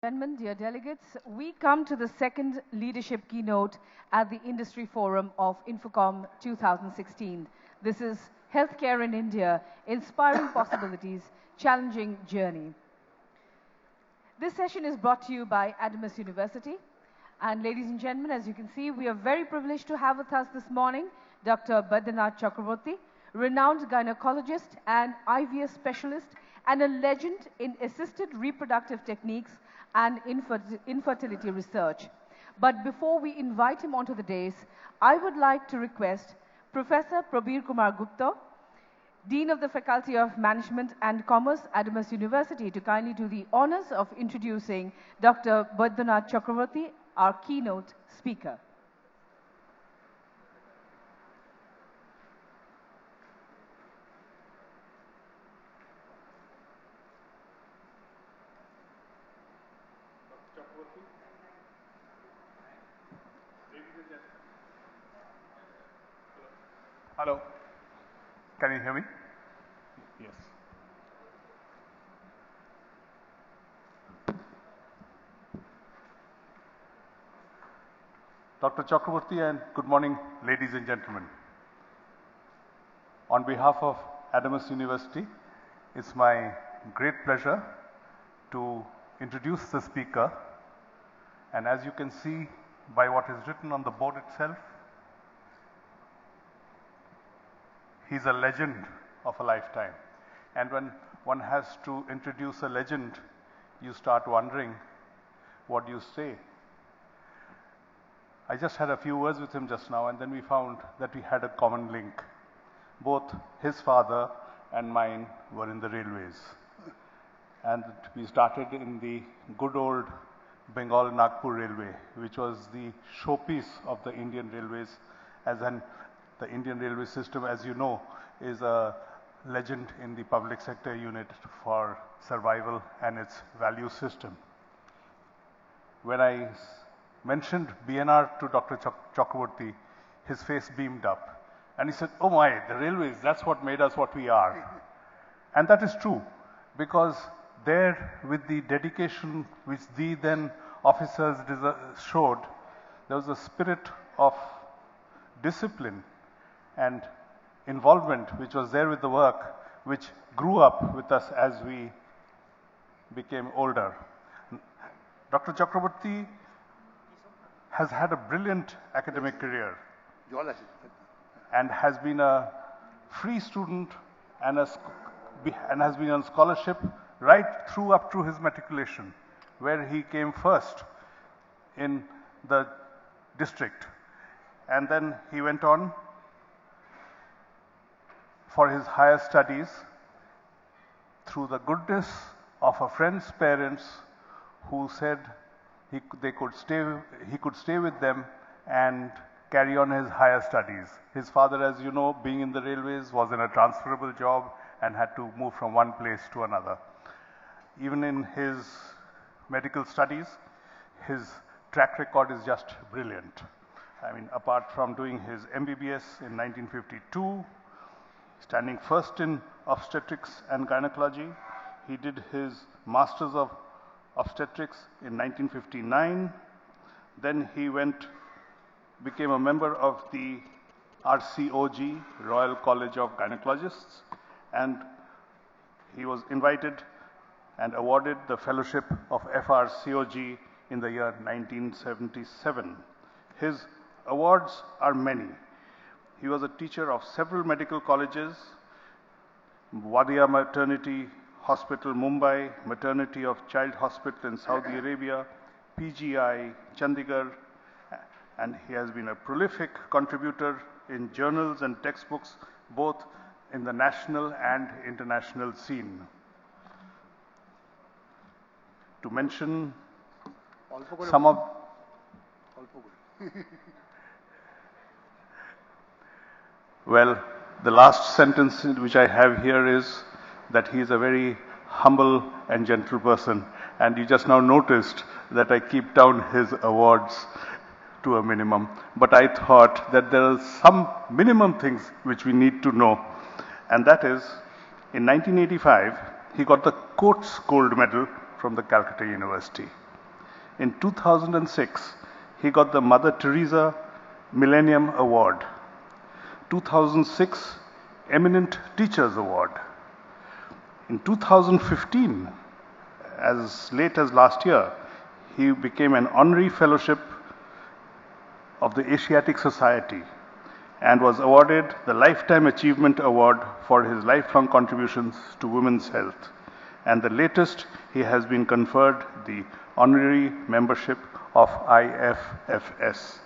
Gentlemen, dear delegates, we come to the second leadership keynote at the Industry Forum of INFOCOM 2016. This is Healthcare in India, Inspiring Possibilities, Challenging Journey. This session is brought to you by Adamas University. And ladies and gentlemen, as you can see, we are very privileged to have with us this morning Dr. Baidyanath Chakravarty, renowned gynecologist and IVF specialist and a legend in assisted reproductive techniques and infertility research. But before we invite him onto the dais, I would like to request Professor Probir Kumar Gupta, Dean of the Faculty of Management and Commerce, Adamas University, to kindly do the honors of introducing Dr. Baidyanath Chakravarty, our keynote speaker. Hello, can you hear me? Yes. Dr. Chakravarty, and good morning, ladies and gentlemen. On behalf of Adamas University, it's my great pleasure to introduce the speaker. And as you can see by what is written on the board itself, he's a legend of a lifetime. And when one has to introduce a legend, you start wondering, what do you say? I just had a few words with him just now, and then we found that we had a common link. Both his father and mine were in the railways. And we started in the good old Bengal-Nagpur Railway, which was the showpiece of the Indian Railways. The Indian railway system, as you know, is a legend in the public sector unit for survival and its value system. When I mentioned BNR to Dr. Chakravarty, his face beamed up. And he said, "Oh my, the railways, that's what made us what we are." And that is true, because there, with the dedication which the then officers showed, there was a spirit of discipline and involvement which was there with the work, which grew up with us as we became older. Dr. Chakravarty has had a brilliant academic career and has been a free student and has been on scholarship right through up to his matriculation, where he came first in the district. And then he went on for his higher studies through the goodness of a friend's parents who said he could stay with them and carry on his higher studies. His father, as you know, being in the railways, was in a transferable job and had to move from one place to another. Even in his medical studies, his track record is just brilliant. I mean, apart from doing his MBBS in 1952, standing first in obstetrics and gynecology, he did his Masters of Obstetrics in 1959. Then he became a member of the RCOG, Royal College of Gynaecologists, and he was invited and awarded the fellowship of FRCOG in the year 1977. His awards are many. He was a teacher of several medical colleges, Wadia Maternity Hospital, Mumbai, Maternity of Child Hospital in Saudi Arabia, PGI, Chandigarh, and he has been a prolific contributor in journals and textbooks, both in the national and international scene. To mention some of well, the last sentence which I have here is that he is a very humble and gentle person. And you just now noticed that I keep down his awards to a minimum. But I thought that there are some minimum things which we need to know. And that is, in 1985, he got the Coates Gold Medal from the Calcutta University. In 2006, he got the Mother Teresa Millennium Award. 2006, Eminent Teachers Award. In 2015, as late as last year, he became an honorary fellowship of the Asiatic Society and was awarded the Lifetime Achievement Award for his lifelong contributions to women's health. And the latest, he has been conferred the honorary membership of IFFS.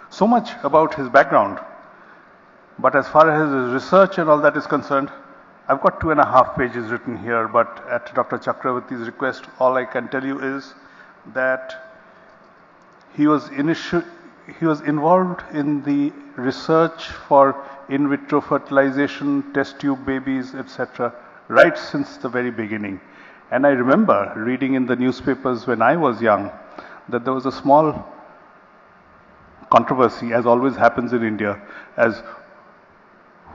So much about his background, but as far as his research and all that is concerned, I've got 2.5 pages written here, but at Dr. Chakravarty's request, all I can tell you is that he was involved in the research for in vitro fertilization, test tube babies, etc., right since the very beginning. And I remember reading in the newspapers when I was young that there was a small controversy, as always happens in India, as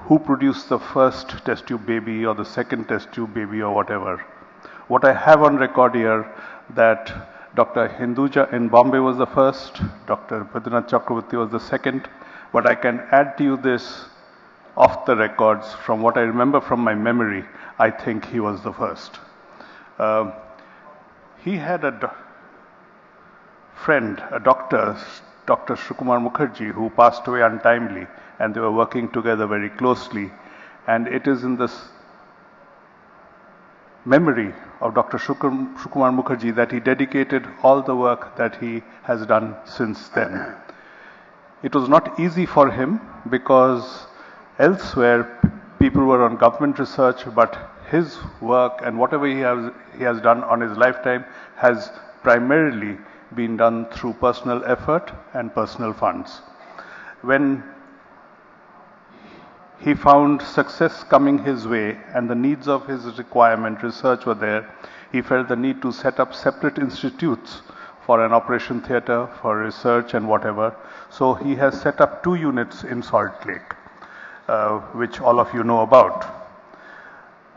who produced the first test tube baby or the second test tube baby or whatever. What I have on record here that Dr. Hinduja in Bombay was the first, Dr. Baidyanath Chakravarty was the second, but I can add to you this off the records from what I remember from my memory, I think he was the first. He had a friend, a doctor, Dr. Kumar Mukherjee, who passed away untimely, and they were working together very closely. And it is in this memory of Dr. Kumar Mukherjee that he dedicated all the work that he has done since then. It was not easy for him because elsewhere people were on government research, but his work and whatever he has done on his lifetime has primarily been done through personal effort and personal funds. When he found success coming his way and the needs of his research were there, he felt the need to set up separate institutes for an operation theatre, for research and whatever. So he has set up 2 units in Salt Lake, which all of you know about.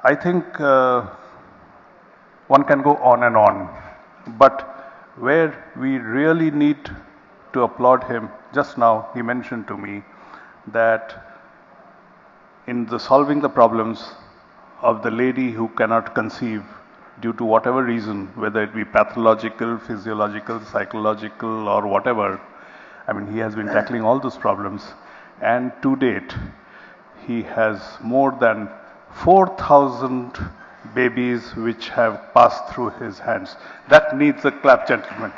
I think one can go on and on, but where we really need to applaud him, just now he mentioned to me that in the solving the problems of the lady who cannot conceive due to whatever reason, whether it be pathological, physiological, psychological or whatever, I mean, he has been tackling all those problems, and to date he has more than 4,000 babies which have passed through his hands. That needs a clap, gentlemen.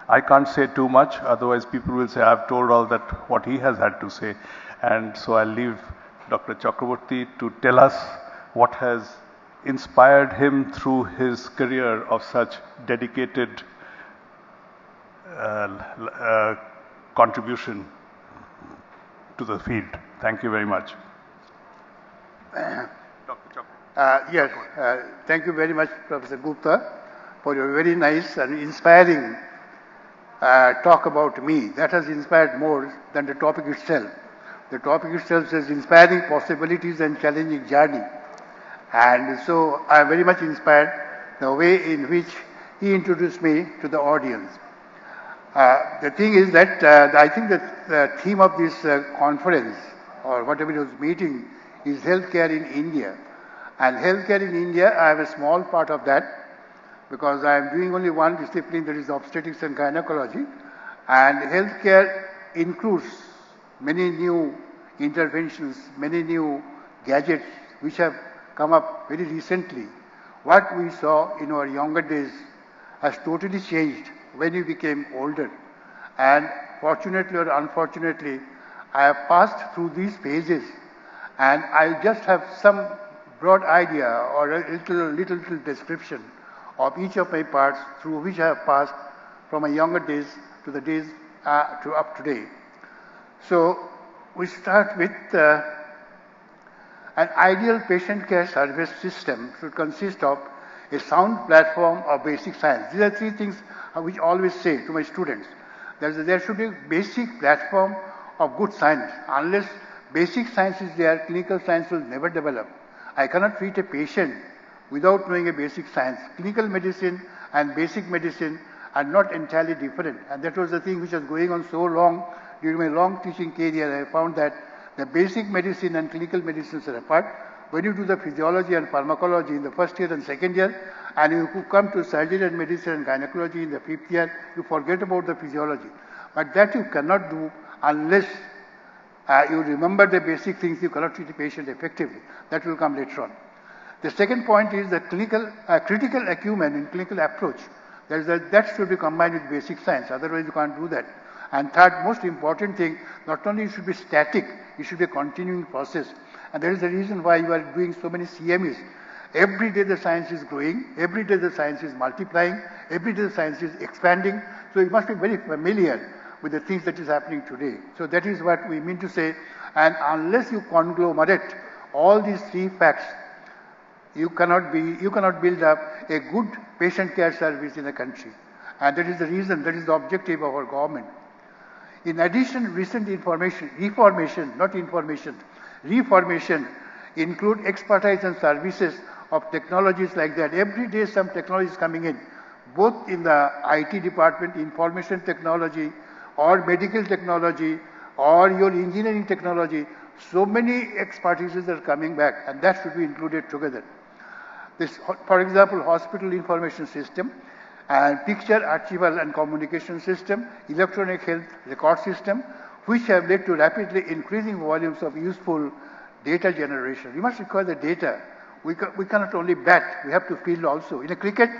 I can't say too much, otherwise people will say I've told all that what he has had to say. And so I'll leave Dr. Chakravarty to tell us what has inspired him through his career of such dedicated contribution to the field. Thank you very much. Dr. Yes, thank you very much, Professor Gupta, for your very nice and inspiring talk about me. That has inspired more than the topic itself. The topic itself says inspiring possibilities and challenging journey. And so I am very much inspired the way in which he introduced me to the audience. The thing is that I think that the theme of this conference or whatever it was meeting is healthcare in India. And healthcare in India, I have a small part of that because I am doing only one discipline, that is obstetrics and gynecology. And healthcare includes many new interventions, many new gadgets which have come up very recently. What we saw in our younger days has totally changed when we became older. And fortunately or unfortunately, I have passed through these phases, and I just have some broad idea or a little description of each of my parts through which I have passed from my younger days to the days to up to date. So we start with an ideal patient care service system should consist of a sound platform of basic science. These are 3 things which I always say to my students. There should be a basic platform of good science. Unless basic science is there, clinical science will never develop. I cannot treat a patient without knowing a basic science. Clinical medicine and basic medicine are not entirely different. And that was the thing which was going on so long. During my long teaching career, I found that the basic medicine and clinical medicines are apart. When you do the physiology and pharmacology in the first year and second year, and you come to surgery and medicine and gynecology in the fifth year, you forget about the physiology. But that you cannot do unless you remember the basic things. You cannot treat the patient effectively. That will come later on. The second point is the critical acumen in clinical approach. That should be combined with basic science. Otherwise, you can't do that. And third, most important thing, not only it should be static, it should be a continuing process. And that is the reason why you are doing so many CMEs. Every day the science is growing, every day the science is multiplying, every day the science is expanding. So you must be very familiar with the things that is happening today. So that is what we mean to say. And unless you conglomerate all these three facts, you cannot build up a good patient care service in a country. And that is the reason, that is the objective of our government. In addition, recent reformation include expertise and services of technologies like that. Every day some technology is coming in, both in the IT department, information technology, or medical technology, or your engineering technology. So many expertises are coming back, and that should be included together. This, for example, hospital information system, and picture archival and communication system, electronic health record system, which have led to rapidly increasing volumes of useful data generation. We must require the data. We cannot only bat, we have to field also. In a cricket,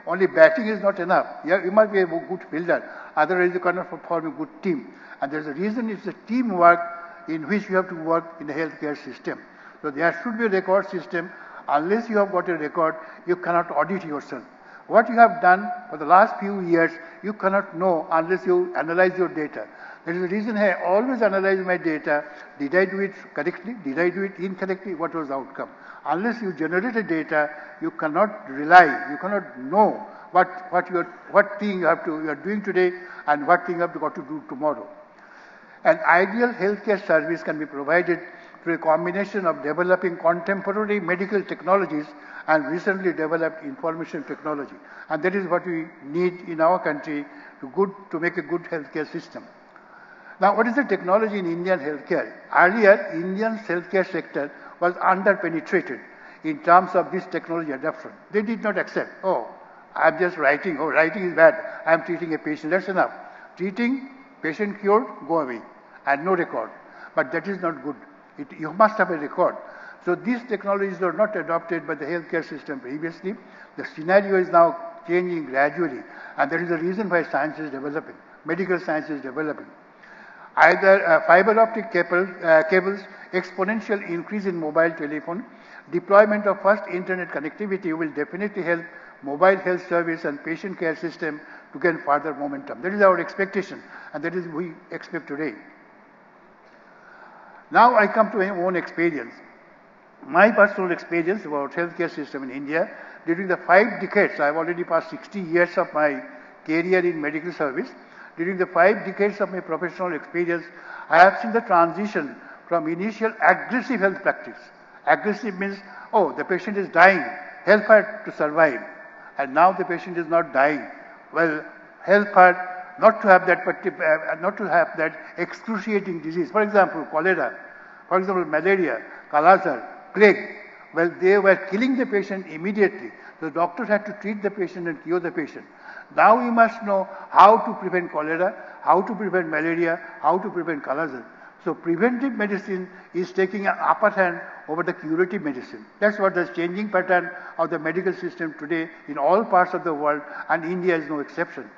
only batting is not enough. You must be a good fielder, otherwise you cannot form a good team. And there's a reason it's a teamwork in which you have to work in the healthcare system. So there should be a record system. Unless you have got a record, you cannot audit yourself. What you have done for the last few years, you cannot know unless you analyze your data. That is the reason I always analyze my data. Did I do it correctly? Did I do it incorrectly? What was the outcome? Unless you generate a data, you cannot rely, you cannot know what thing you are doing today and what thing you have got to do tomorrow. An ideal healthcare service can be provided through a combination of developing contemporary medical technologies and recently developed information technology. And that is what we need in our country to make a good healthcare system. Now, what is the technology in Indian healthcare? Earlier, Indian healthcare sector was under-penetrated in terms of this technology adoption. They did not accept, I'm just writing, writing is bad, I'm treating a patient, that's enough. Treating, patient cured, go away, and no record. But that is not good. You must have a record. So these technologies were not adopted by the healthcare system previously. The scenario is now changing gradually, and that is the reason why science is developing, medical science is developing. Either fiber optic cables, exponential increase in mobile telephone, deployment of first internet connectivity will definitely help mobile health service and patient care system to gain further momentum. That is our expectation, and that is what we expect today. Now I come to my own experience. My personal experience about healthcare system in India, during the 5 decades, I have already passed 60 years of my career in medical service. During the 5 decades of my professional experience, I have seen the transition from initial aggressive health practice. Aggressive means, the patient is dying, help her to survive. And now the patient is not dying. Well, help her not to have that excruciating disease. For example, cholera, for example, malaria, Kala-Azar, plague. Well, they were killing the patient immediately. The doctor had to treat the patient and cure the patient. Now we must know how to prevent cholera, how to prevent malaria, how to prevent Kala-Azar. So preventive medicine is taking an upper hand over the curative medicine. That's what the changing pattern of the medical system today in all parts of the world, and India is no exception.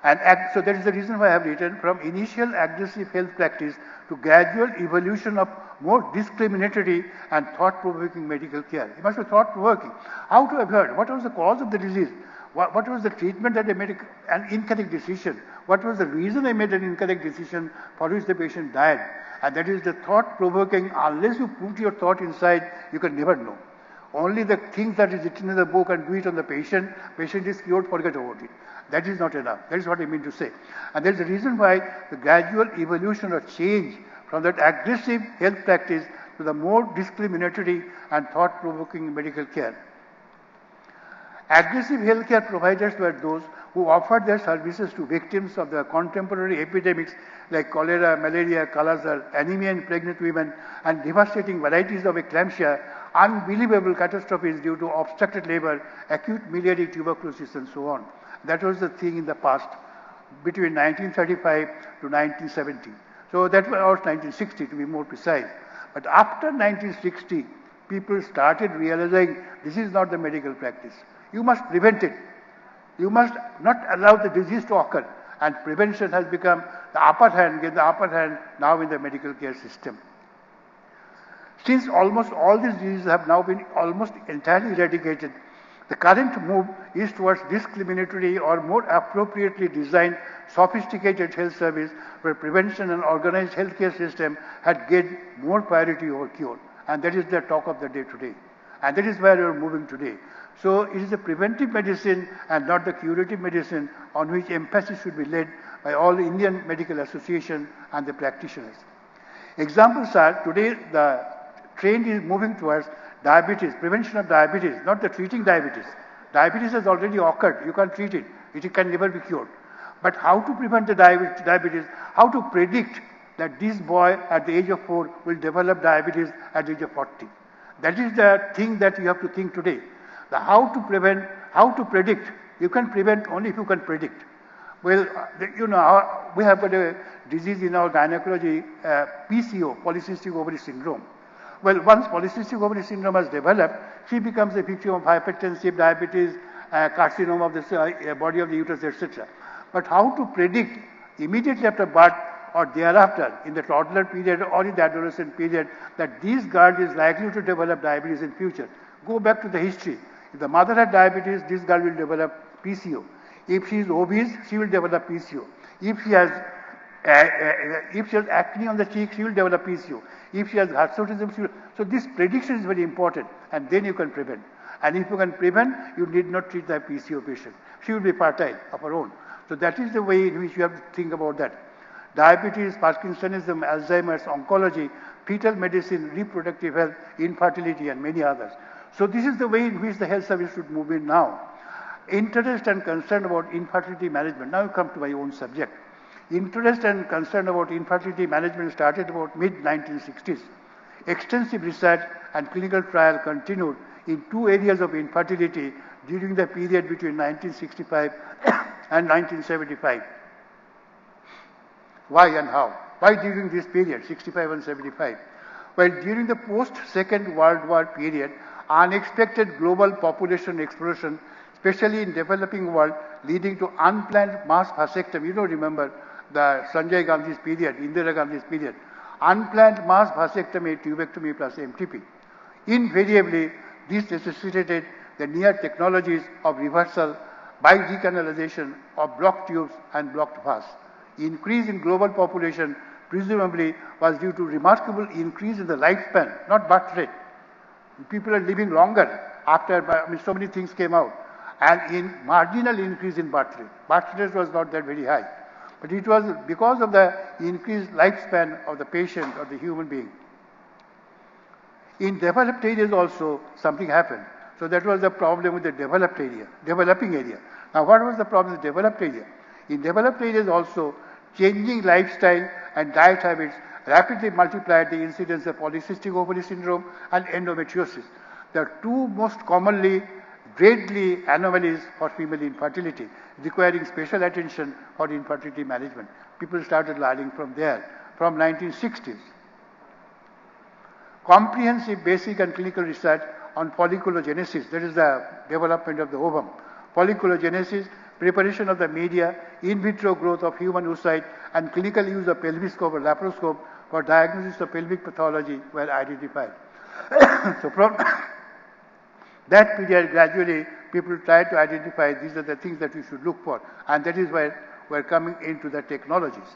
And so that is the reason why I have written from initial aggressive health practice to gradual evolution of more discriminatory and thought-provoking medical care. It must be thought-provoking. How to avoid? What was the cause of the disease? What was the treatment that I made an incorrect decision? What was the reason I made an incorrect decision for which the patient died? And that is the thought-provoking. Unless you put your thought inside, you can never know. Only the things that is written in the book and do it on the patient is cured, forget about it. That is not enough. That is what I mean to say. And there is a reason why the gradual evolution or change from that aggressive health practice to the more discriminatory and thought-provoking medical care. Aggressive healthcare providers were those who offered their services to victims of the contemporary epidemics like cholera, malaria, kala-azar, anemia in pregnant women, and devastating varieties of eclampsia, unbelievable catastrophes due to obstructed labor, acute miliary tuberculosis, and so on. That was the thing in the past, between 1935 to 1970. So that was 1960 to be more precise. But after 1960, people started realizing this is not the medical practice. You must prevent it. You must not allow the disease to occur. And prevention has become the upper hand, now in the medical care system. Since almost all these diseases have now been almost entirely eradicated, the current move is towards discriminatory or more appropriately designed sophisticated health service where prevention and organized healthcare system had gained more priority over cure. And that is the talk of the day today. And that is where we are moving today. So it is the preventive medicine and not the curative medicine on which emphasis should be laid by all the Indian medical association and the practitioners. Examples are today the trend is moving towards diabetes, prevention of diabetes, not the treating diabetes. Diabetes has already occurred. You can't treat it. It can never be cured. But how to prevent the diabetes, how to predict that this boy at the age of 4 will develop diabetes at the age of 40. That is the thing that you have to think today. The how to prevent, how to predict. You can prevent only if you can predict. Well, we have got a disease in our gynecology, PCO, polycystic ovary syndrome. Well, once polycystic ovary syndrome has developed, she becomes a victim of hypertensive, diabetes, carcinoma of the body of the uterus, etc. But how to predict immediately after birth or thereafter in the toddler period or in the adolescent period that this girl is likely to develop diabetes in future? Go back to the history. If the mother had diabetes, this girl will develop PCO. If she is obese, she will develop PCO. If she has acne on the cheek, she will develop PCO. If she has hirsutism, she will. So this prediction is very important, and then you can prevent. And if you can prevent, you need not treat the PCO patient. She will be fertile of her own. So that is the way in which you have to think about that. Diabetes, Parkinsonism, Alzheimer's, oncology, fetal medicine, reproductive health, infertility, and many others. So this is the way in which the health service should move in now. Interest and concern about infertility management. Now you come to my own subject. Interest and concern about infertility management started about mid-1960s. Extensive research and clinical trial continued in 2 areas of infertility during the period between 1965 and 1975. Why and how? Why during this period, 65 and 75? Well, during the post-Second World War period, unexpected global population explosion, especially in developing world, leading to unplanned mass vasectomy. You don't remember the Sanjay Gandhi's period, Indira Gandhi's period. Unplanned mass vasectomy, tubectomy plus MTP. Invariably, this necessitated the near technologies of reversal by decanalization of blocked tubes and blocked vas. Increase in global population presumably was due to remarkable increase in the lifespan, not birth rate. People are living longer after so many things came out. And in marginal increase in birth rate. Birth rate was not that very high. But it was because of the increased lifespan of the patient or the human being. In developed areas also something happened. So that was the problem with the developing area. Now what was the problem with the developed area? In developed areas also, changing lifestyle and diet habits rapidly multiplied the incidence of polycystic ovary syndrome and endometriosis. The two most commonly deadly anomalies for female infertility, requiring special attention for infertility management. People started learning from there, from 1960s. Comprehensive basic and clinical research on folliculogenesis, that is the development of the ovum. Folliculogenesis, preparation of the media, in vitro growth of human oocyte, and clinical use of pelviscope or laparoscope for diagnosis of pelvic pathology were identified. So from that period, gradually, people tried to identify these are the things that we should look for. And that is where we're coming into the technologies.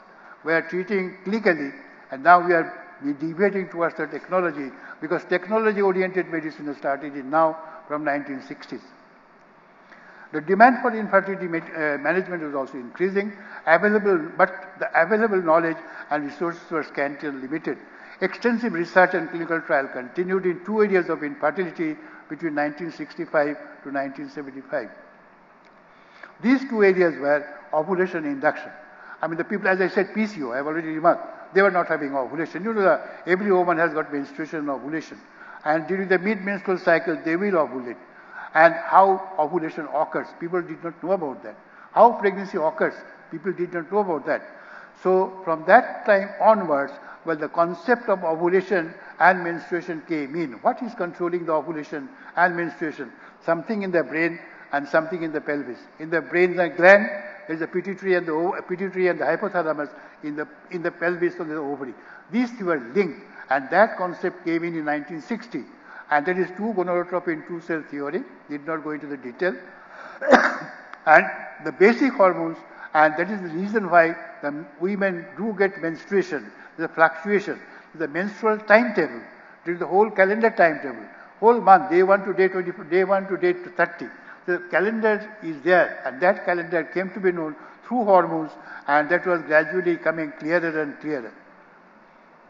We are treating clinically, and now we are deviating towards the technology, because technology-oriented medicine has started in now from 1960s. The demand for infertility management was also increasing, but the available knowledge and resources were scanty and limited. Extensive research and clinical trial continued in 2 areas of infertility between 1965 to 1975. These two areas were ovulation induction. I mean, the people, as I said, PCO, I have already remarked, they were not having ovulation. You know, every woman has got menstruation and ovulation. And during the mid-menstrual cycle, they will ovulate. And how ovulation occurs, people did not know about that. How pregnancy occurs, people did not know about that. So from that time onwards, well, the concept of ovulation and menstruation came in. What is controlling the ovulation and menstruation? Something in the brain and something in the pelvis. In the brain, the gland, there is the pituitary and the hypothalamus. In the pelvis of the ovary. These two were linked, and that concept came in 1960. And that is two gonadotropin two-cell theory. Did not go into the detail. And the basic hormones, and that is the reason why the women do get menstruation. The fluctuation, the menstrual timetable, during the whole calendar timetable, whole month, day 1 to day 20, day 1 to day 30. The calendar is there, and that calendar came to be known through hormones, and that was gradually coming clearer and clearer.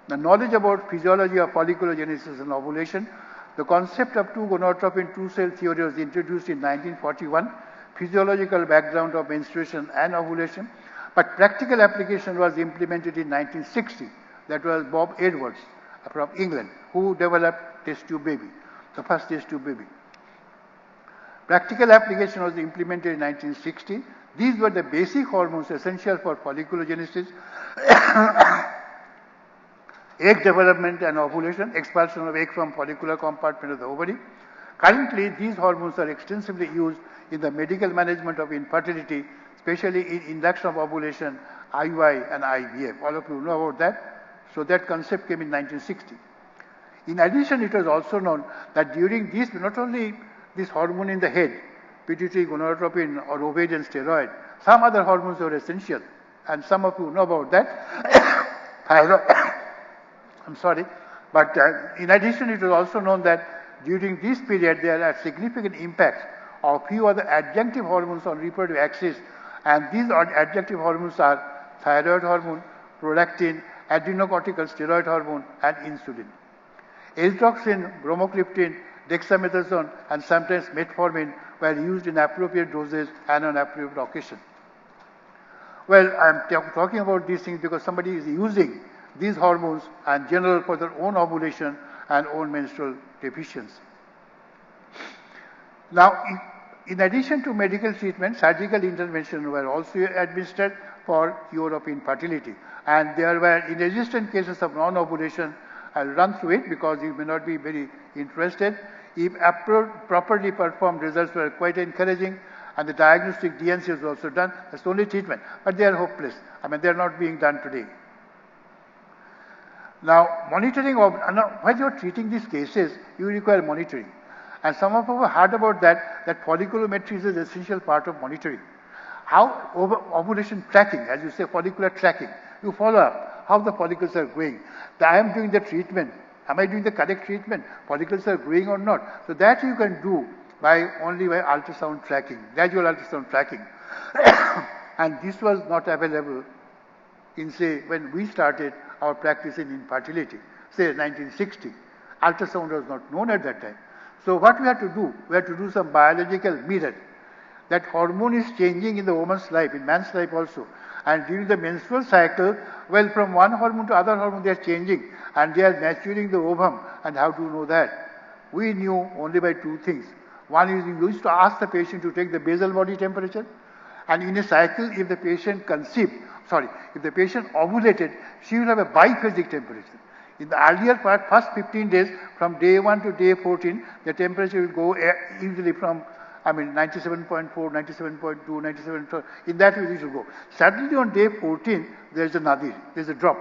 The knowledge about physiology of folliculogenesis and ovulation, the concept of two gonadotropin two-cell theory was introduced in 1941, physiological background of menstruation and ovulation, but practical application was implemented in 1960. That was Bob Edwards from England, who developed test tube baby, the first test tube baby. Practical application was implemented in 1960. These were the basic hormones essential for folliculogenesis, egg development and ovulation, expulsion of egg from follicular compartment of the ovary. Currently, these hormones are extensively used in the medical management of infertility, especially in induction of ovulation, IUI and IVF. All of you know about that. So that concept came in 1960. In addition, it was also known that during this, not only this hormone in the head, pituitary, gonadotropin or ovarian steroid, some other hormones were essential. And some of you know about that. I'm sorry. But in addition, it was also known that during this period, there are significant impacts of few other adjunctive hormones on reproductive axis. And these adjunctive hormones are thyroid hormone, prolactin, adrenocortical steroid hormone, and insulin. Eltroxin, bromocriptine, dexamethasone, and sometimes metformin were used in appropriate doses and on appropriate occasion. Well, I'm talking about these things because somebody is using these hormones and general for their own ovulation and own menstrual deficiency. Now, in addition to medical treatment, surgical intervention were also administered for cure of infertility. And there were inexistent cases of non-ovulation. I'll run through it because you may not be very interested. If properly performed, results were quite encouraging, and the diagnostic DNC was also done. That's the only treatment. But they are hopeless. I mean, they are not being done today. Now, monitoring of, while you are treating these cases, you require monitoring. And some of you have heard about that folliculometry is an essential part of monitoring. How ovulation tracking, as you say, follicular tracking, you follow up how the follicles are growing. I am doing the treatment. Am I doing the correct treatment? Follicles are growing or not? So that you can do only by ultrasound tracking, gradual ultrasound tracking. And this was not available in, say, when we started our practice in infertility, say 1960. Ultrasound was not known at that time. So what we had to do? We had to do some biological mirror. That hormone is changing in the woman's life, in man's life also. And during the menstrual cycle, well, from one hormone to other hormone, they are changing. And they are maturing the ovum. And how do you know that? We knew only by two things. One is we used to ask the patient to take the basal body temperature. And in a cycle, if the patient if the patient ovulated, she will have a biphasic temperature. In the earlier part, first 15 days, from day 1 to day 14, the temperature will go easily from 97.4, 97.2, 97.4. In that way, it will go. Suddenly on day 14, there is a nadir, there is a drop.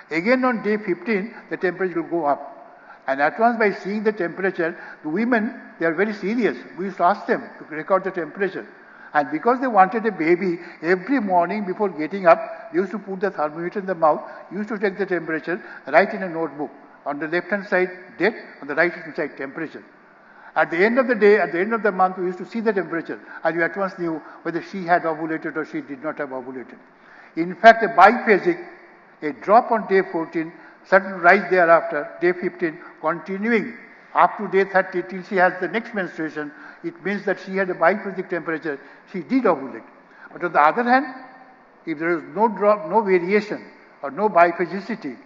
Again on day 15, the temperature will go up. And at once by seeing the temperature, the women, they are very serious. We used to ask them to record the temperature. And because they wanted a baby, every morning before getting up, they used to put the thermometer in the mouth, used to take the temperature, write in a notebook. On the left-hand side, date, on the right-hand side, temperature. At the end of the day, at the end of the month, we used to see the temperature, and you at once knew whether she had ovulated or she did not have ovulated. In fact, a biphasic, a drop on day 14, sudden rise thereafter, day 15, continuing up to day 30 till she has the next menstruation, it means that she had a biphasic temperature, she did ovulate. But on the other hand, if there is no drop, no variation or no biphasicity,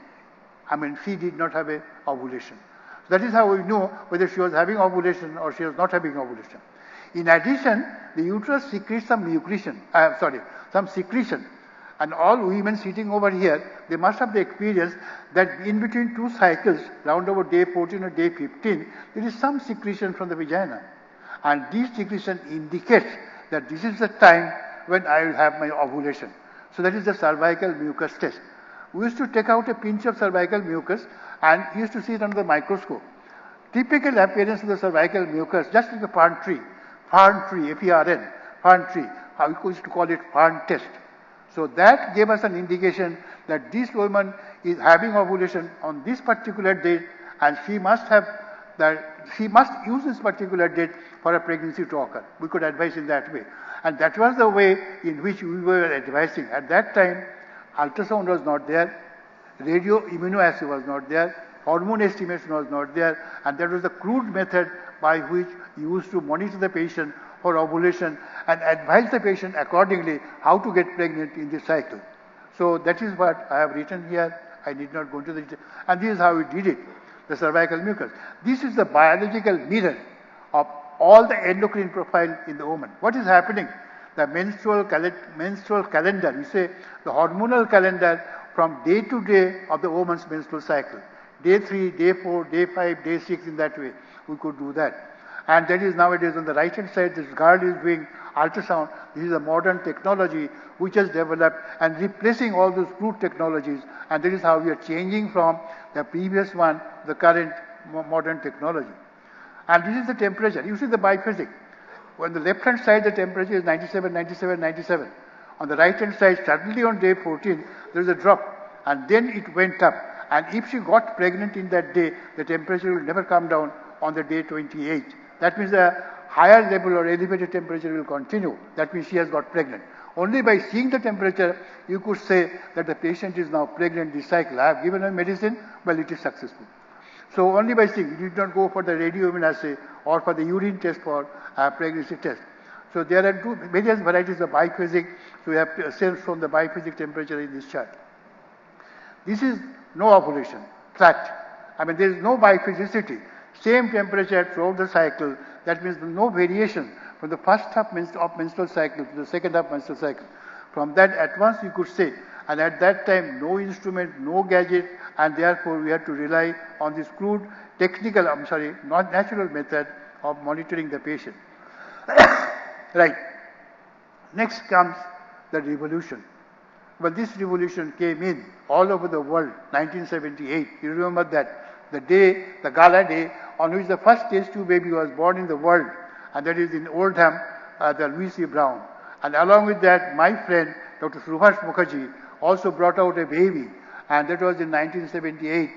she did not have a ovulation. So that is how we know whether she was having ovulation or she was not having ovulation. In addition, the uterus secretes some some secretion. And all women sitting over here, they must have the experience that in between two cycles, round about day 14 or day 15, there is some secretion from the vagina. And this secretion indicates that this is the time when I will have my ovulation. So that is the cervical mucus test. We used to take out a pinch of cervical mucus and used to see it under the microscope. Typical appearance of the cervical mucus, just like a fern tree, F-E-R-N, fern tree. We used to call it fern test. So that gave us an indication that this woman is having ovulation on this particular date, and she must use this particular date for a pregnancy to occur. We could advise in that way. And that was the way in which we were advising. At that time, ultrasound was not there, radio immunoassay was not there, hormone estimation was not there, and that was the crude method by which you used to monitor the patient for ovulation and advise the patient accordingly how to get pregnant in this cycle. So that is what I have written here. I need not go into the detail. And this is how we did it, the cervical mucus. This is the biological mirror of all the endocrine profile in the woman. What is happening? The menstrual calendar, we say the hormonal calendar from day to day of the woman's menstrual cycle. Day 3, day 4, day 5, day 6, in that way we could do that. And that is nowadays on the right hand side, this girl is doing ultrasound. This is a modern technology which has developed and replacing all those crude technologies. And that is how we are changing from the previous one, the current modern technology. And this is the temperature. You see the biphasic. On the left hand side, the temperature is 97, 97, 97. On the right hand side, suddenly on day 14, there is a drop. And then it went up. And if she got pregnant in that day, the temperature will never come down on the day 28. That means a higher level or elevated temperature will continue. That means she has got pregnant. Only by seeing the temperature, you could say that the patient is now pregnant this cycle. I have given her medicine, well, it is successful. So only by seeing, you did not go for the radio immunoassay or for the urine test for pregnancy test. So there are various varieties of biphasic. So we have cells from the biphasic temperature in this chart. This is no ovulation, flat. There is no biphasicity. Same temperature throughout the cycle. That means no variation from the first half of menstrual cycle to the second half menstrual cycle. From that, at once you could say, and at that time, no instrument, no gadget, and therefore we had to rely on this crude not natural method of monitoring the patient. Right. Next comes the revolution. Well, this revolution came in all over the world, 1978. You remember that? The gala day on which the first test tube baby was born in the world, and that is in Oldham, the Louis C. Brown. And along with that, my friend, Dr. Subhash Mukherjee, also brought out a baby, and that was in 1978,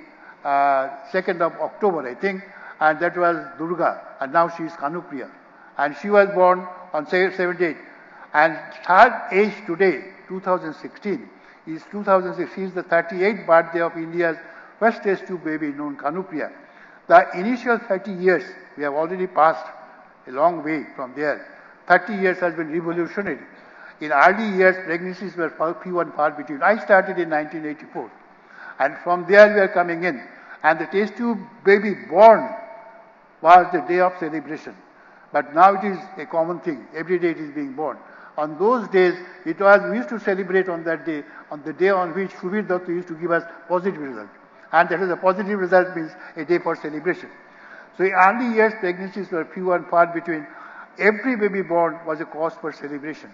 2nd of October, I think, and that was Durga, and now she is Kanupriya. And she was born on 78. And her age today, 2016, is 2006. She is the 38th birthday of India's first test tube baby known Kanupriya. The initial 30 years, we have already passed a long way from there. 30 years has been revolutionary. In early years, pregnancies were few and far between. I started in 1984. And from there we are coming in. And the test tube baby born was the day of celebration. But now it is a common thing. Every day it is being born. On those days, we used to celebrate on that day, on the day on which Probir Doctor used to give us positive result. And that is a positive result means a day for celebration. So in early years, pregnancies were few and far between. Every baby born was a cause for celebration.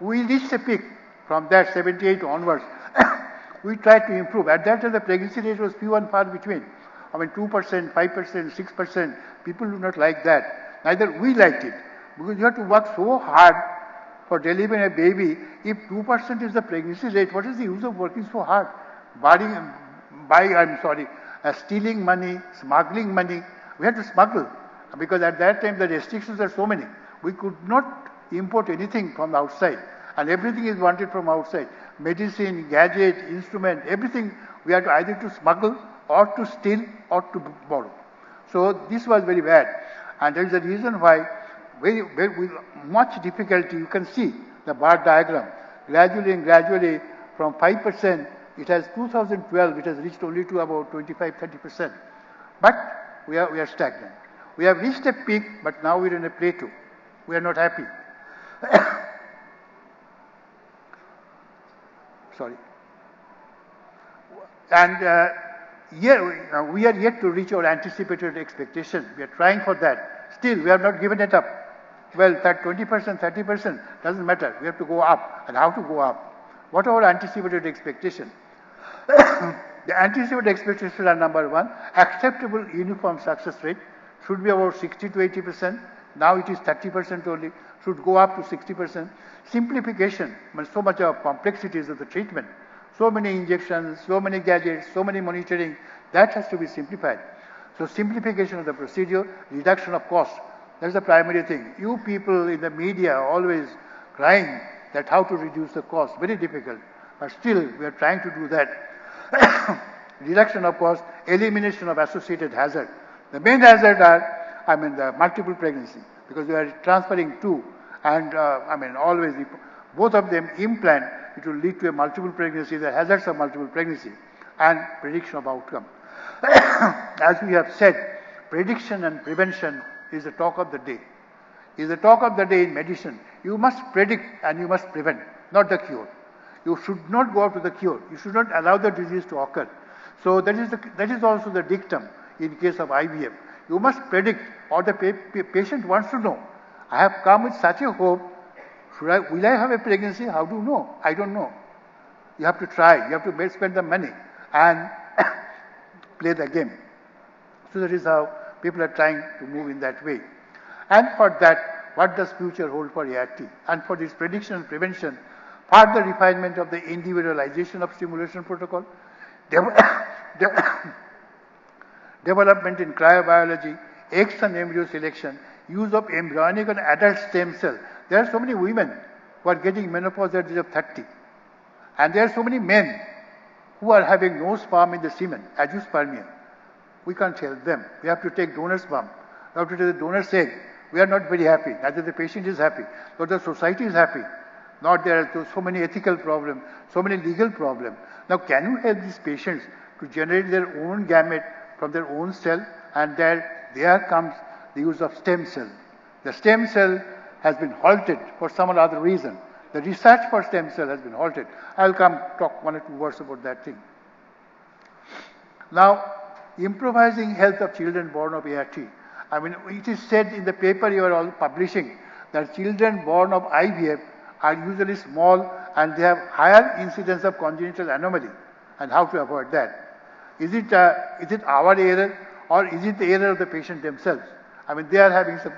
We reached a peak from that 78 onwards. We tried to improve. At that time, the pregnancy rate was few and far between. 2%, 5%, 6%. People do not like that. Neither we liked it. Because you have to work so hard for delivering a baby. If 2% is the pregnancy rate, what is the use of working so hard? Stealing money, smuggling money. We had to smuggle. Because at that time, the restrictions are so many. We could not import anything from outside. And everything is wanted from outside. Medicine, gadget, instrument, everything we had to either to smuggle or to steal or to borrow. So this was very bad. And there is a reason why, with much difficulty, you can see the bar diagram. Gradually and gradually, from 5%, it has 2012, it has reached only to about 25-30%. But we are stagnant. We have reached a peak, but now we're in a plateau. We are not happy. Sorry. And we are yet to reach our anticipated expectation. We are trying for that. Still, we have not given it up. Well, that 20%, 30% doesn't matter. We have to go up. And how to go up? What are our anticipated expectation? The anticipated expectations are: number one, acceptable uniform success rate should be about 60 to 80%. Now it is 30% only. Should go up to 60%. Simplification, so much of complexities of the treatment. So many injections, so many gadgets, so many monitoring, that has to be simplified. So simplification of the procedure, reduction of cost, that's the primary thing. You people in the media are always crying that how to reduce the cost, very difficult. But still, we are trying to do that. Reduction of cost, elimination of associated hazard. The main hazard are, the multiple pregnancy, because we are transferring two, and always, both of them implant, it will lead to a multiple pregnancy, the hazards of multiple pregnancy, and prediction of outcome. As we have said, prediction and prevention is the talk of the day. Is the talk of the day in medicine. You must predict and you must prevent, not the cure. You should not go out to the cure. You should not allow the disease to occur. So that is also the dictum in case of IVF. You must predict, or the patient wants to know. I have come with such a hope. Will I have a pregnancy? How do you know? I don't know. You have to try. You have to spend the money and play the game. So that is how people are trying to move in that way. And for that, what does future hold for ART? And for this prediction and prevention, further refinement of the individualization of stimulation protocol, development in cryobiology, eggs and embryo selection, use of embryonic and adult stem cell. There are so many women who are getting menopause at the age of 30. And there are so many men who are having no sperm in the semen, agiospermia. We can't help them. We have to take donor sperm. We have to take the donor's egg. We are not very happy. Neither the patient is happy, nor the society is happy. Not there are so many ethical problems, so many legal problems. Now, can you help these patients to generate their own gamete from their own cell? And there comes the use of stem cell. The stem cell has been halted for some or other reason. The research for stem cell has been halted. I'll come talk one or two words about that thing. Now, improvising health of children born of ART. It is said in the paper you are all publishing that children born of IVF are usually small and they have higher incidence of congenital anomaly. And how to avoid that? Is it our error, or is it the error of the patient themselves? They are having some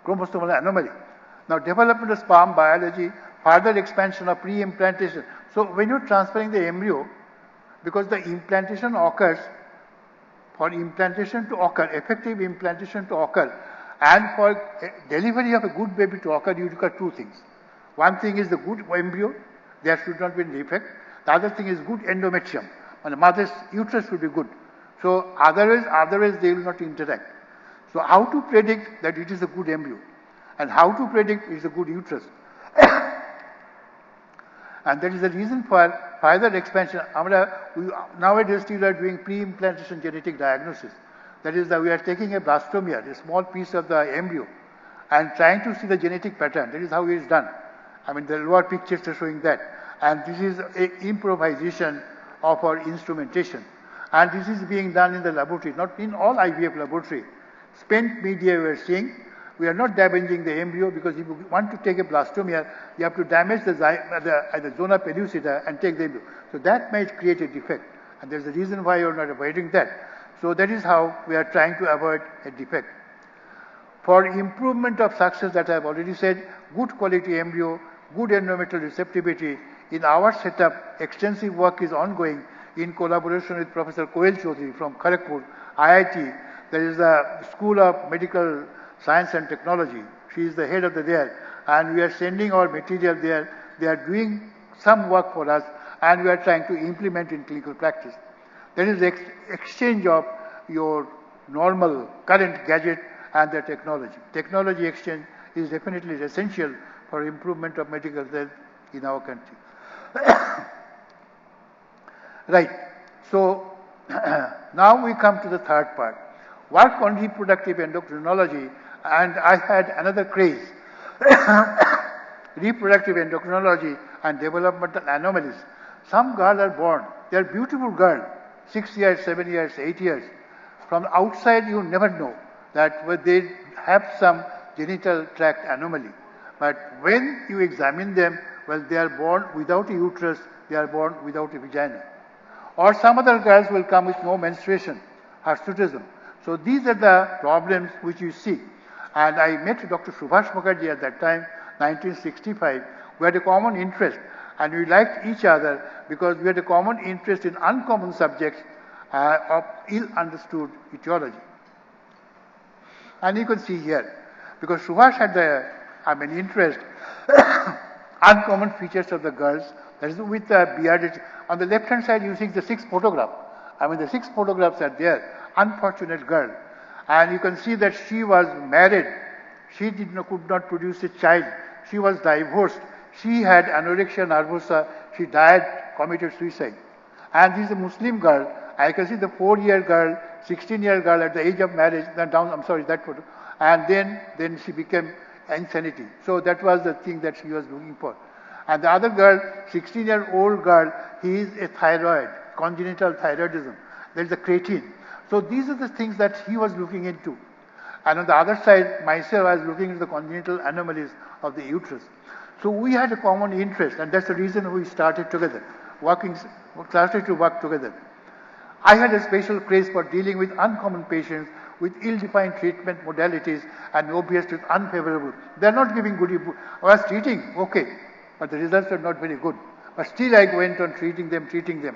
chromosomal anomaly. Now, development of sperm biology, further expansion of pre-implantation. So, when you're transferring the embryo, because the implantation occurs, for implantation to occur, effective implantation to occur, and for delivery of a good baby to occur, you require two things. One thing is the good embryo, there should not be an defect. The other thing is good endometrium, and the mother's uterus should be good. So otherwise they will not interact. So how to predict that it is a good embryo, and how to predict it is a good uterus? And that is the reason for further expansion. Nowadays still are doing pre-implantation genetic diagnosis. That is that we are taking a blastomere, a small piece of the embryo, and trying to see the genetic pattern. That is how it is done. The lower pictures are showing that. And this is an improvisation of our instrumentation. And this is being done in the laboratory, not in all IVF laboratory. Spent media we are seeing. We are not damaging the embryo, because if you want to take a blastomere, you have to damage the zona pellucida and take the embryo. So that might create a defect. And there's a reason why you're not avoiding that. So that is how we are trying to avoid a defect. For improvement of success, that I have already said, good quality embryo, good endometrial receptivity. In our setup, extensive work is ongoing in collaboration with Professor Koel Chaudhary from Kharagpur, IIT. There is a School of Medical Science and Technology. She is the head of there. And we are sending our material there. They are doing some work for us, and we are trying to implement in clinical practice. There is exchange of your normal current gadget and the technology. Technology exchange is definitely essential for improvement of medical health in our country. Right. So now we come to the third part. Work on reproductive endocrinology, and I had another craze. Reproductive endocrinology and developmental anomalies. Some girls are born, they are beautiful girls, 6 years, 7 years, 8 years. From outside you never know that they have some genital tract anomaly. But when you examine them, well, they are born without a uterus, they are born without a vagina. Or some other girls will come with no menstruation, hirsutism. So these are the problems which you see. And I met Dr. Subhash Mukherjee at that time, 1965. We had a common interest and we liked each other because we had a common interest in uncommon subjects of ill-understood etiology. And you can see here, because Subhash had the, interest, uncommon features of the girls, that is with the bearded. On the left-hand side, you see the 6 photographs. The 6 photographs are there. Unfortunate girl. And you can see that she was married. She could not produce a child. She was divorced. She had anorexia nervosa. She died, committed suicide. And this is a Muslim girl. I can see the 4-year girl, 16-year girl at the age of marriage. That photo. And then she became insanity. So that was the thing that she was looking for. And the other girl, 16-year-old girl, he is a thyroid, congenital thyroidism. There is a creatine. So these are the things that he was looking into. And on the other side, myself, I was looking into the congenital anomalies of the uterus. So we had a common interest, and that's the reason we started together, started to work together. I had a special craze for dealing with uncommon patients with ill-defined treatment modalities and obviously unfavorable. They are not giving good. I was treating, okay, but the results were not very good. But still I went on treating them.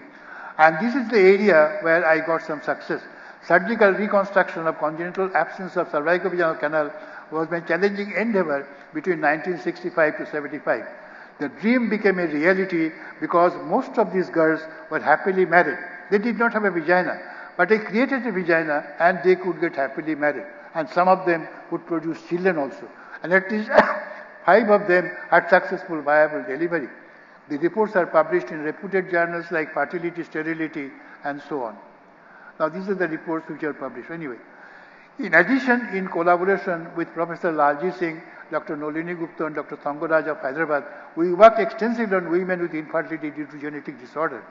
And this is the area where I got some success. Surgical reconstruction of congenital absence of cervicovaginal canal was my challenging endeavor between 1965 to 75. The dream became a reality because most of these girls were happily married. They did not have a vagina, but I created a vagina and they could get happily married. And some of them would produce children also. And at least 5 of them had successful viable delivery. The reports are published in reputed journals like Fertility, Sterility, and so on. Now these are the reports which are published. Anyway, in addition, in collaboration with Professor Lalji Singh, Dr. Nolini Gupta and Dr. Thangaraj of Hyderabad, we worked extensively on women with infertility due to genetic disorder.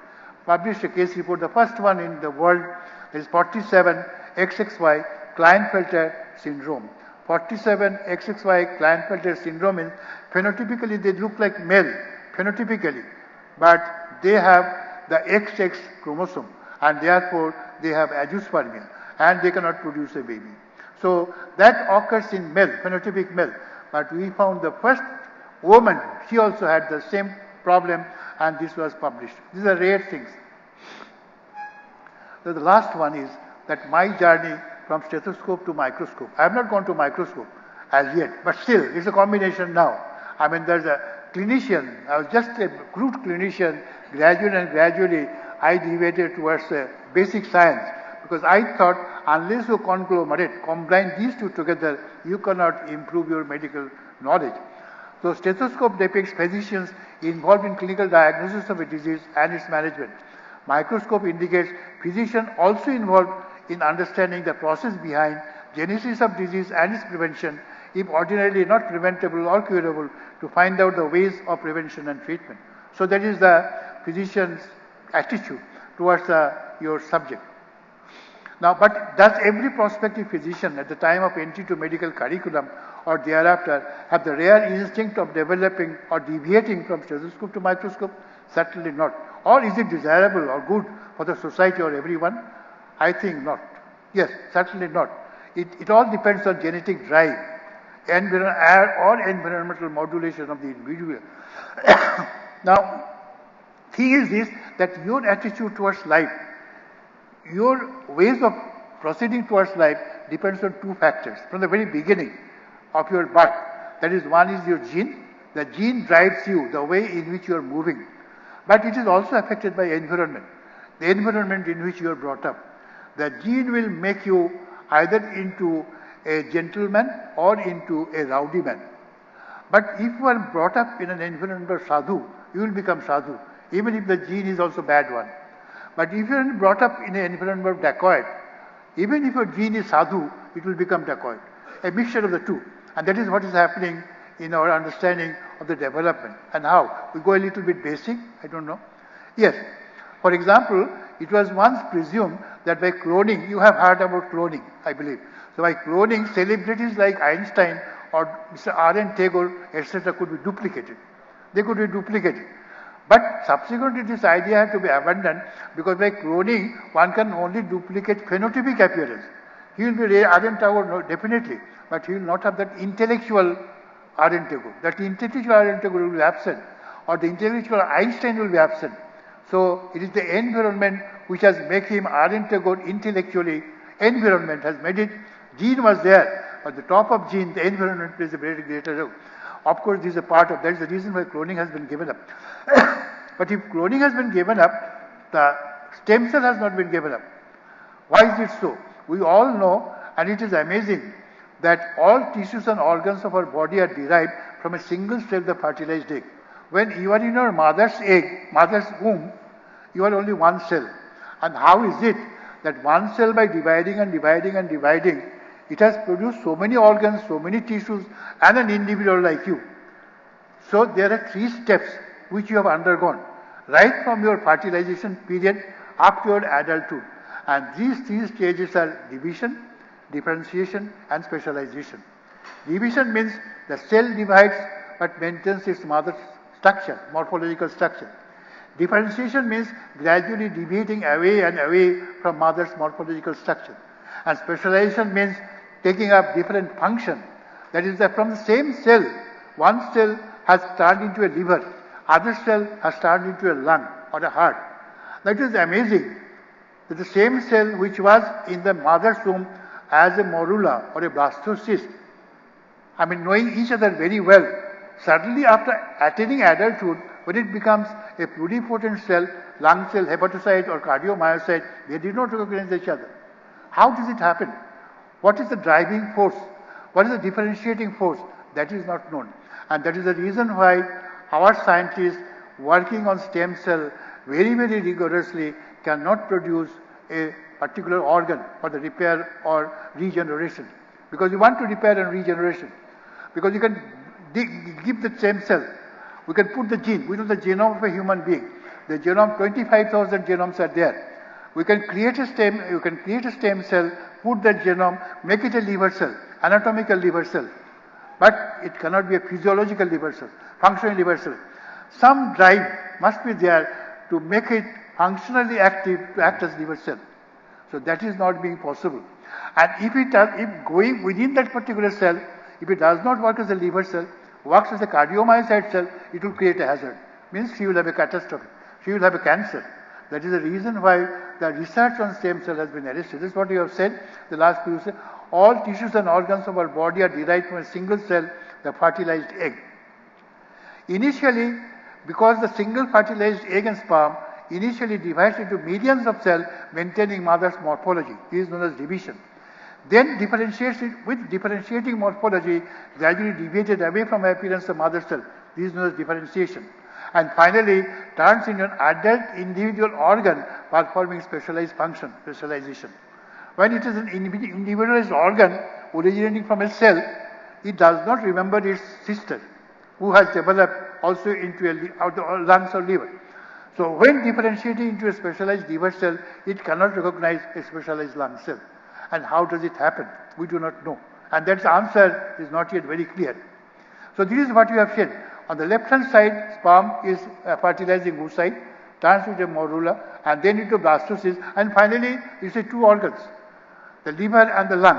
Published a case report, the first one in the world, is 47 XXY Klinefelter syndrome. 47 XXY Klinefelter syndrome is phenotypically they look like male, phenotypically, but they have the XX chromosome and therefore they have azoospermia and they cannot produce a baby. So that occurs in male, phenotypic male, but we found the first woman, she also had the same problem and this was published. These are rare things. So the last one is that my journey from stethoscope to microscope. I have not gone to microscope as yet, but still it's a combination now. There's a clinician, I was just a crude clinician, gradually I deviated towards basic science because I thought unless you combine these two together, you cannot improve your medical knowledge. So stethoscope depicts physicians involved in clinical diagnosis of a disease and its management. Microscope indicates physician also involved in understanding the process behind genesis of disease and its prevention, if ordinarily not preventable or curable, to find out the ways of prevention and treatment. So that is the physician's attitude towards your subject. Now, but does every prospective physician at the time of entry to medical curriculum or thereafter have the rare instinct of developing or deviating from stethoscope to microscope? Certainly not. Or is it desirable or good for the society or everyone? I think not. Yes, certainly not. It all depends on genetic drive, or environmental modulation of the individual. Now, thing is this, that your attitude towards life, your ways of proceeding towards life depends on 2 factors. From the very beginning of your birth, that is, one is your gene. The gene drives you, the way in which you are moving. But it is also affected by environment, the environment in which you are brought up. The gene will make you either into a gentleman or into a rowdy man. But if you are brought up in an environment of sadhu, you will become sadhu, even if the gene is also bad one. But if you are brought up in an environment of dacoit, even if your gene is sadhu, it will become dacoit. A mixture of the two. And that is what is happening in our understanding of the development. And how? We go a little bit basic, I don't know. Yes. For example, it was once presumed that by cloning, you have heard about cloning, I believe. So by cloning, celebrities like Einstein or Mr. R.N. Tagore, etc. could be duplicated. They could be duplicated. But subsequently this idea had to be abandoned because by cloning, one can only duplicate phenotypic appearance. He will be R.N. Tagore, no, definitely, but he will not have that intellectual R.N. Tagore. That intellectual R.N. Tagore will be absent, or the intellectual Einstein will be absent. So it is the environment which has made him R.N. Tagore intellectually. Environment has made it. Gene was there, but the top of gene, the environment plays a very greater role. Of course, this is a part of, that is the reason why cloning has been given up. But if cloning has been given up, the stem cell has not been given up. Why is it so? We all know, and it is amazing, that all tissues and organs of our body are derived from a single cell, the fertilized egg. When you are in your mother's egg, mother's womb, you are only one cell. And how is it that one cell, by dividing and dividing and dividing, it has produced so many organs, so many tissues, and an individual like you? So there are 3 steps which you have undergone, right from your fertilization period up to your adulthood. And these 3 stages are division, differentiation, and specialization. Division means the cell divides but maintains its mother's structure, morphological structure. Differentiation means gradually deviating away and away from mother's morphological structure. And specialization means taking up different function. That is that from the same cell, one cell has turned into a liver, other cell has turned into a lung or a heart. That is amazing. That the same cell which was in the mother's womb as a morula or a blastocyst, I mean knowing each other very well, suddenly after attaining adulthood, when it becomes a pluripotent cell, lung cell, hepatocyte or cardiomyocyte, they did not recognize each other. How does it happen? What is the driving force? What is the differentiating force? That is not known. And that is the reason why our scientists working on stem cell very, very rigorously cannot produce a particular organ for the repair or regeneration. Because you want to repair and regeneration. Because you can give the stem cell. We can put the gene. We know the genome of a human being. The genome, 25,000 genomes are there. We can create a stem, you can create a stem cell, put that genome, make it a liver cell, anatomical liver cell. But it cannot be a physiological liver cell, functional liver cell. Some drive must be there to make it functionally active to act as liver cell. So that is not being possible. And if going within that particular cell, if it does not work as a liver cell, works as a cardiomyocyte cell, it will create a hazard. Means she will have a catastrophe. She will have a cancer. That is the reason why the research on stem cell has been arrested. This is what you have said, the last few said. All tissues and organs of our body are derived from a single cell, the fertilized egg. Initially, because the single fertilized egg and sperm initially divides into millions of cells maintaining mother's morphology. This is known as division. Then differentiates it with differentiating morphology, gradually deviated away from appearance of mother cell. This is known as differentiation. And finally turns into an adult individual organ performing specialized function, specialization. When it is an individualized organ originating from a cell, it does not remember its sister, who has developed also into a lungs or liver. So when differentiating into a specialized liver cell, it cannot recognize a specialized lung cell. And how does it happen? We do not know. And that answer is not yet very clear. So this is what you have said. On the left hand side, sperm is fertilizing oocyte, turns into a morula, and then into blastocyst, and finally you see 2 organs, the liver and the lung.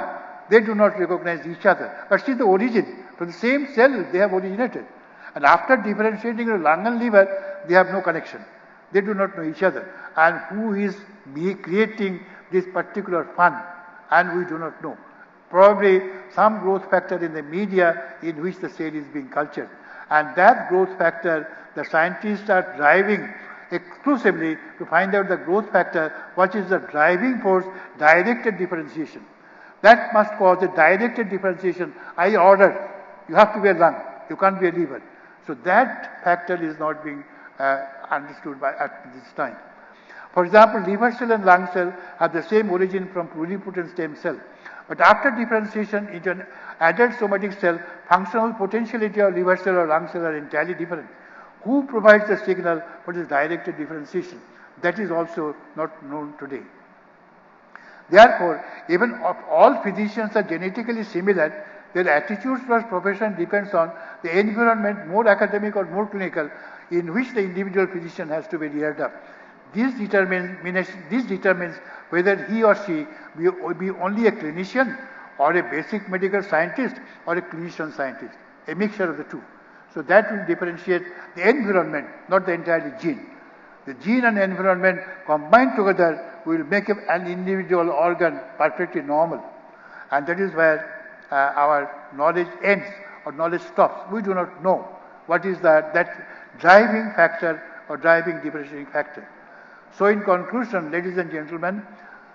They do not recognize each other. But see the origin. From the same cell they have originated. And after differentiating the lung and liver, they have no connection. They do not know each other. And who is creating this particular fun? And we do not know. Probably some growth factor in the media in which the cell is being cultured. And that growth factor, the scientists are driving exclusively to find out the growth factor, what is the driving force, directed differentiation. That must cause a directed differentiation. I ordered, you have to be a lung, you can't be a liver. So that factor is not being understood at this time. For example, liver cell and lung cell have the same origin from pluripotent stem cell. But after differentiation into an adult somatic cell, functional potentiality of liver cell or lung cell are entirely different. Who provides the signal for this directed differentiation? That is also not known today. Therefore, even if all physicians are genetically similar, their attitudes towards profession depends on the environment, more academic or more clinical, in which the individual physician has to be reared up. This determines whether he or she be only a clinician or a basic medical scientist or a clinician scientist, a mixture of the two. So that will differentiate the environment, not the entirely gene. The gene and environment combined together will make an individual organ perfectly normal. And that is where our knowledge ends or knowledge stops. We do not know what is that driving factor or driving differentiating factor. So in conclusion, ladies and gentlemen,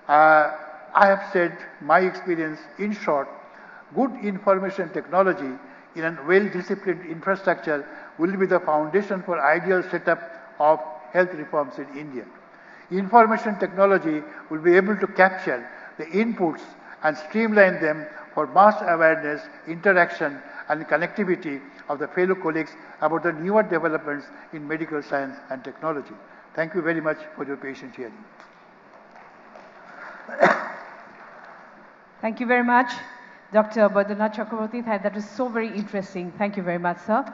I have said my experience in short. Good information technology in a well-disciplined infrastructure will be the foundation for ideal setup of health reforms in India. Information technology will be able to capture the inputs and streamline them for mass awareness, interaction and connectivity of the fellow colleagues about the newer developments in medical science and technology. Thank you very much for your patient hearing. Thank you very much, Dr. Baidyanath Chakravarty. That was so very interesting. Thank you very much, sir.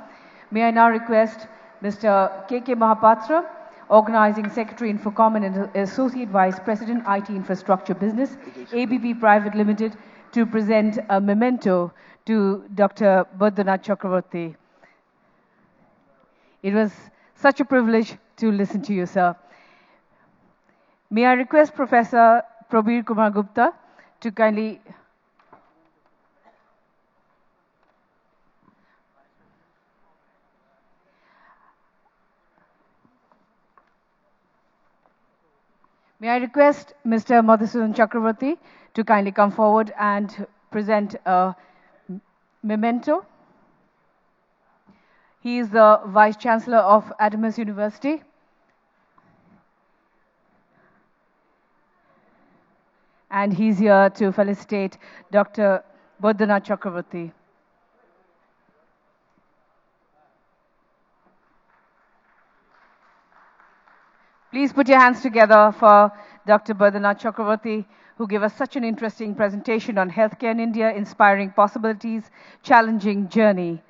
May I now request Mr. K.K. Mahapatra, Organizing Secretary, INFOCOM and Associate Vice President, IT Infrastructure Business, ABP Private Limited, to present a memento to Dr. Baidyanath Chakravarty. It was such a privilege to listen to you, sir. May I request Professor Probir Kumar Gupta to kindly... May I request Mr. Madhusudan Chakravarty to kindly come forward and present a memento. He is the Vice Chancellor of Adamas University. And he's here to felicitate Dr. Baidyanath Chakravarty. Please put your hands together for Dr. Baidyanath Chakravarty, who gave us such an interesting presentation on healthcare in India, inspiring possibilities, challenging journey.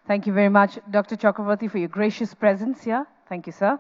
Thank you very much, Dr. Chakravarty, for your gracious presence here. Thank you, sir.